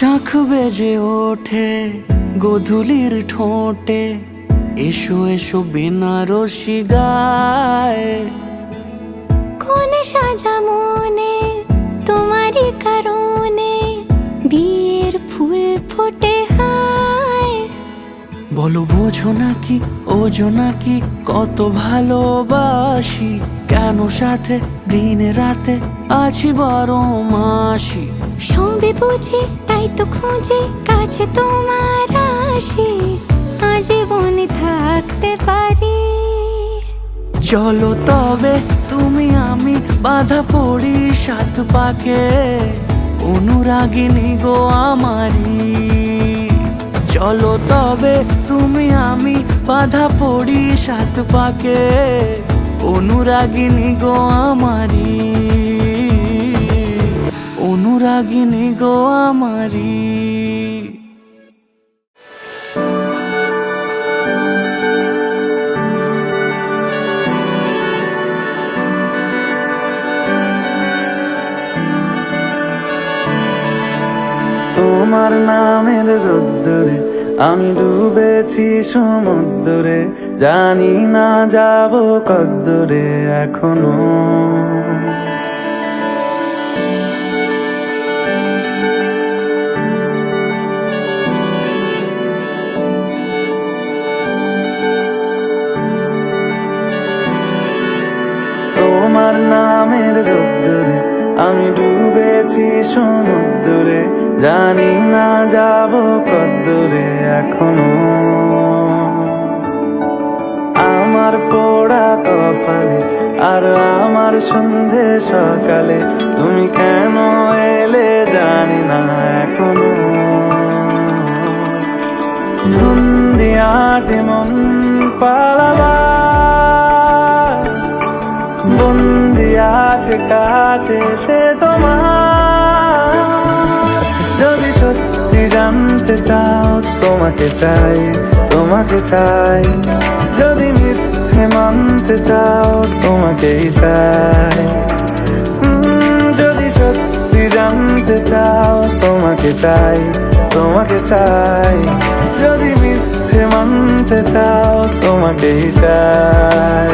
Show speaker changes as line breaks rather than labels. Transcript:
শাখ বেজে ওঠে গোধূলির ঠোঁটে, এসো এসো বেনারসি গায়।
কোন সাজা মনে তোমারই কারণে, বিয়ের ফুল ফোটে হায়।
বলো বোঝো নাকি ওজো নাকি কত ভালোবাসি, কেন সাথে দিনে রাতে আছি 12 মাসি।
সবে বুঝি তাই তো খুঁজে কাছে তোমার আসি, আজীবনে থাকতে পারি।
চলো তবে তুমি আমি বাঁধা পড়ি 7 পাকে, অনুরাগিনী গো আমারি। চলো তবে তুমি আমি বাঁধা পড়ি 7 পাকে, অনুরাগিনী গো আমারি, অনুরাগিনী গো আমারি। তোমার নামের রোদ্দুরে আমি ডুবেছি সমুদ্রে, জানি না যাব কদ্দুরে এখনো। তোমার নামের রোদ্দুরে আমি ডুবেছি সমুদ্রে, জানি না যাব কদ্দুরে এখনো। আমার পোড়া কপালে আর আমার সন্ধে সকালে, তুমি কেন এলে জানি না এখনো। ধুন্দিয়াটে মন পালাবা, বন্দি আছে কাছে সে তোমার। যদি সত্যি জানতে চাও তোমাকে চাই, তোমাকে চাই। যদি মিথ্যে মানতে চাও তোমাকেই চাই। যদি সত্যি জানতে চাও তোমাকে চাই, তোমাকে চাই। যদি মিথ্যে মানতে চাও তোমাকেই চাই।